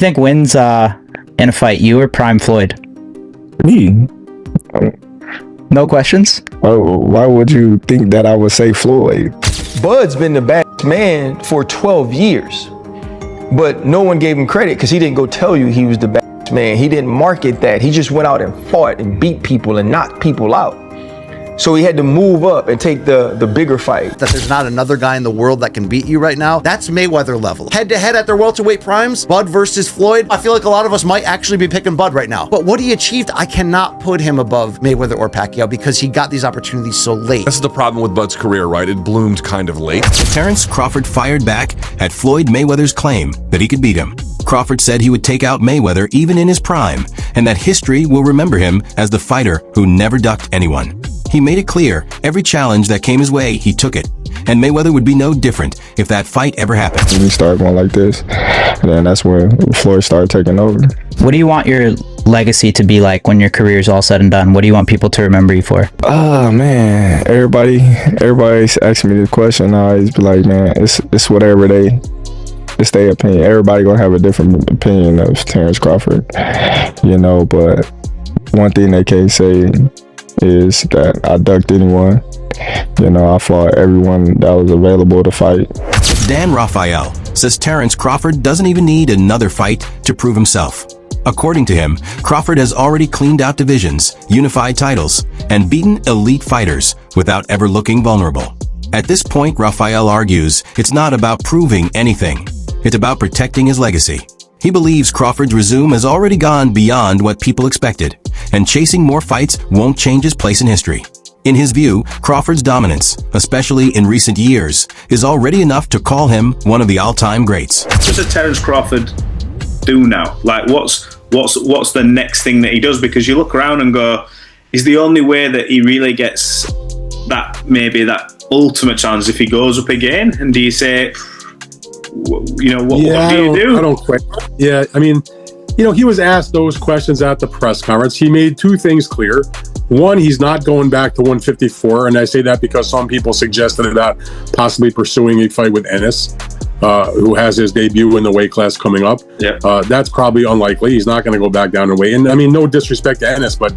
think wins in a fight, you or Prime Floyd? Me. No questions? Oh, why would you think that I would say Floyd? Bud's been the best man for 12 years, but no one gave him credit because he didn't go tell you he was the best man. He didn't market that. He just went out and fought and beat people and knocked people out. So he had to move up and take the bigger fight. That there's not another guy in the world that can beat you right now, that's Mayweather level. Head to head at their welterweight primes, Bud versus Floyd, I feel like a lot of us might actually be picking Bud right now. But what he achieved, I cannot put him above Mayweather or Pacquiao because he got these opportunities so late. This is the problem with Bud's career, right? It bloomed kind of late. Terence Crawford fired back at Floyd Mayweather's claim that he could beat him. Crawford said he would take out Mayweather even in his prime, and that history will remember him as the fighter who never ducked anyone. He made it clear every challenge that came his way, he took it. And Mayweather would be no different if that fight ever happened. We started going like this, and then that's when Floyd started taking over. What do you want your legacy to be like when your career's all said and done? What do you want people to remember you for? Oh man, everybody's asking me this question. I always be like, man, it's whatever it's their opinion. Everybody gonna have a different opinion of Terence Crawford, you know. But one thing they can't say is that I ducked anyone. You know, I fought everyone that was available to fight. Dan Raphael says Terence Crawford doesn't even need another fight to prove himself. According to him, Crawford has already cleaned out divisions, unified titles, and beaten elite fighters without ever looking vulnerable. At this point, Raphael argues it's not about proving anything. It's about protecting his legacy. He believes Crawford's resume has already gone beyond what people expected, and chasing more fights won't change his place in history. In his view, Crawford's dominance, especially in recent years, is already enough to call him one of the all-time greats. What does Terence Crawford do now? Like, what's the next thing that he does? Because you look around and go, is the only way that he really gets that, maybe that ultimate chance if he goes up again? And do you say, you know, what do you do? I don't quit. Yeah, I mean, you know, he was asked those questions at the press conference. He made two things clear. One, he's not going back to 154, and I say that because some people suggested about possibly pursuing a fight with Ennis, who has his debut in the weight class coming up. Yeah. That's probably unlikely. He's not going to go back down in weight. And I mean, no disrespect to Ennis, but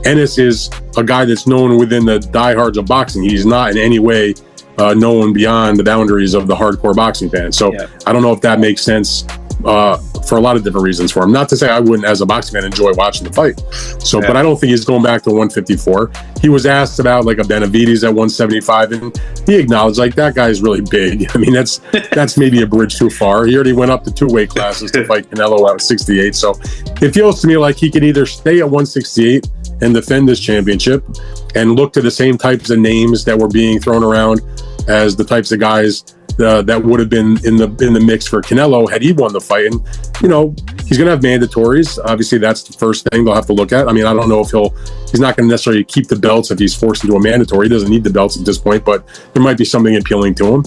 Ennis is a guy that's known within the diehards of boxing. He's not in any way known beyond the boundaries of the hardcore boxing fan. So I don't know if that makes sense for a lot of different reasons for him. Not to say I wouldn't, as a boxing fan, enjoy watching the fight. So, but I don't think he's going back to 154. He was asked about like a Benavides at 175, and he acknowledged like that guy's really big. I mean, that's maybe a bridge too far. He already went up to 2 weight classes to fight Canelo at 68. So it feels to me like he could either stay at 168 and defend this championship and look to the same types of names that were being thrown around as the types of guys that would have been in the mix for Canelo had he won the fight. And you know, he's going to have mandatories. Obviously, that's the first thing they'll have to look at. I mean, I don't know if he's not going to necessarily keep the belts if he's forced into a mandatory. He doesn't need the belts at this point, but there might be something appealing to him.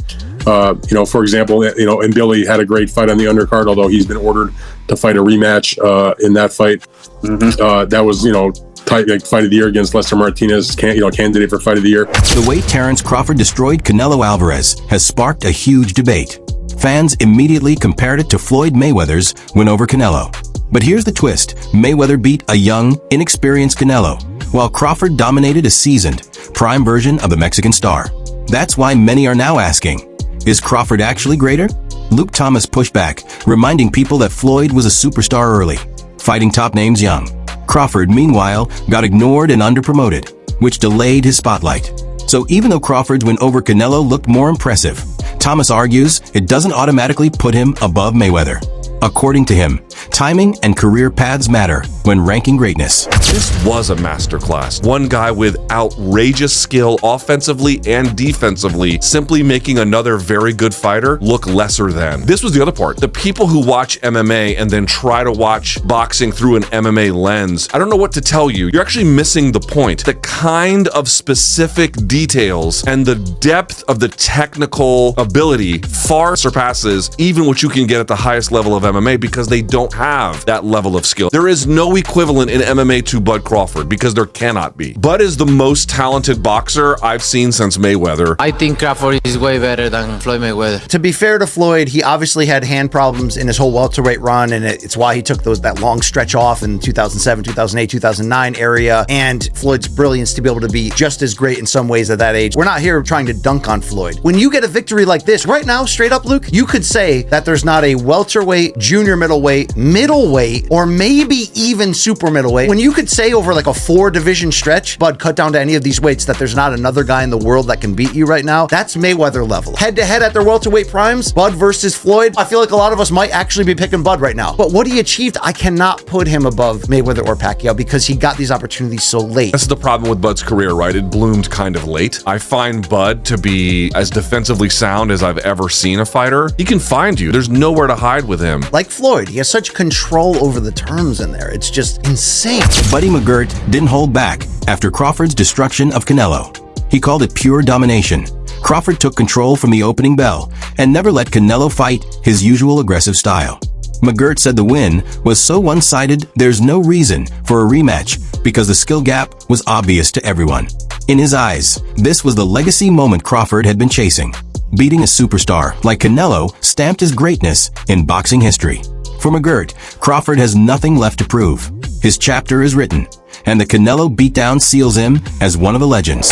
You know, for example, you know, and Billy had a great fight on the undercard, although he's been ordered to fight a rematch in that fight. That was, you know, like fight of the year against Lester Martinez, candidate for fight of the year. The way Terence Crawford destroyed Canelo Alvarez has sparked a huge debate. Fans immediately compared it to Floyd Mayweather's win over Canelo. But here's the twist. Mayweather beat a young, inexperienced Canelo, while Crawford dominated a seasoned, prime version of the Mexican star. That's why many are now asking, is Crawford actually greater? Luke Thomas pushed back, reminding people that Floyd was a superstar early, fighting top names young. Crawford, meanwhile, got ignored and underpromoted, which delayed his spotlight. So even though Crawford's win over Canelo looked more impressive, Thomas argues it doesn't automatically put him above Mayweather. According to him, timing and career paths matter when ranking greatness. This was a masterclass. One guy with outrageous skill offensively and defensively, simply making another very good fighter look lesser than. This was the other part. The people who watch MMA and then try to watch boxing through an MMA lens, I don't know what to tell you. You're actually missing the point. The kind of specific details and the depth of the technical ability far surpasses even what you can get at the highest level of MMA, because they don't have that level of skill. There is no equivalent in MMA to Bud Crawford, because there cannot be. Bud is the most talented boxer I've seen since Mayweather. I think Crawford is way better than Floyd Mayweather. To be fair to Floyd, he obviously had hand problems in his whole welterweight run, and it's why he took that long stretch off in 2007, 2008, 2009 area, and Floyd's brilliance to be able to be just as great in some ways at that age. We're not here trying to dunk on Floyd. When you get a victory like this, right now, straight up, Luke, you could say that there's not a welterweight, junior middleweight, or maybe even super middleweight. When you could say over like a 4-division stretch, Bud, cut down to any of these weights, that there's not another guy in the world that can beat you right now, that's Mayweather level. Head to head at their welterweight primes, Bud versus Floyd, I feel like a lot of us might actually be picking Bud right now. But what he achieved, I cannot put him above Mayweather or Pacquiao because he got these opportunities so late. This is the problem with Bud's career, right? It bloomed kind of late. I find Bud to be as defensively sound as I've ever seen a fighter. He can find you. There's nowhere to hide with him. Like Floyd, he has such control over the terms in there. It's just insane. Buddy McGirt didn't hold back after Crawford's destruction of Canelo. He called it pure domination. Crawford took control from the opening bell and never let Canelo fight his usual aggressive style. McGirt said the win was so one-sided there's no reason for a rematch because the skill gap was obvious to everyone. In his eyes, this was the legacy moment Crawford had been chasing. Beating a superstar like Canelo stamped his greatness in boxing history. For McGirt, Crawford has nothing left to prove. His chapter is written, and the Canelo beatdown seals him as one of the legends.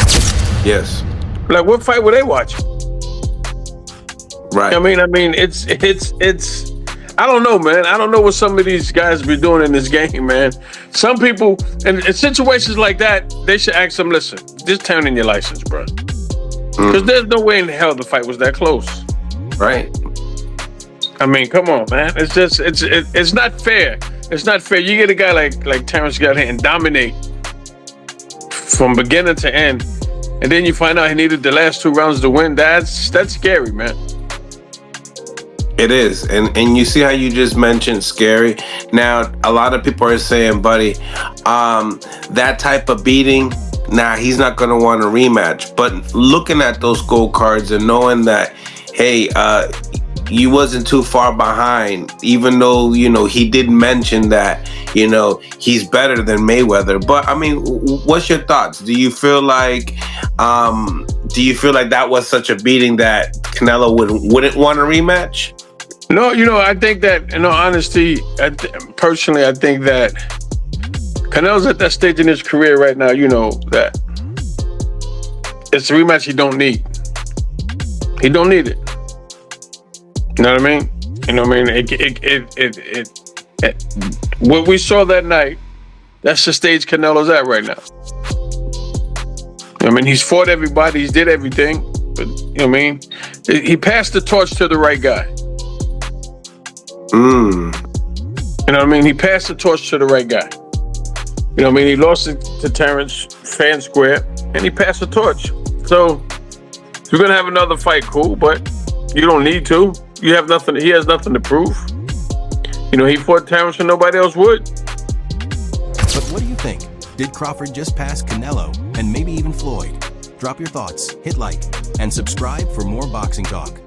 Yes. Like, what fight were they watching? Right. I mean, it's. I don't know, man. I don't know what some of these guys be doing in this game, man. Some people, in situations like that, they should ask them, listen, just turn in your license, bro. Because there's no way in hell the fight was that close. Right. I mean, come on, man. It's just, it's not fair. It's not fair. You get a guy like Terence got here and dominate from beginning to end, and then you find out he needed the last 2 rounds to win. That's scary, man. It is, and you see how you just mentioned scary. Now, a lot of people are saying, buddy, that type of beating, he's not going to want a rematch. But looking at those gold cards and knowing that, hey, you wasn't too far behind, even though, he did mention that, he's better than Mayweather. But, I mean, what's your thoughts? Do you feel like that was such a beating that Canelo wouldn't want a rematch? No, I think that, in all honesty, personally, I think that Canelo's at that stage in his career right now, that it's a rematch he don't need. He don't need it. You know what I mean? What we saw that night, that's the stage Canelo's at right now. He's fought everybody, he's did everything, but, he passed the torch to the right guy. He passed the torch to the right guy. He lost it to Terence fair and square, and he passed the torch. So if you're gonna have another fight, cool, but you don't need to. You have nothing. He has nothing to prove. He fought Terence and nobody else would. But what do you think? Did Crawford just pass Canelo and maybe even Floyd? Drop your thoughts, hit like, and subscribe for more boxing talk.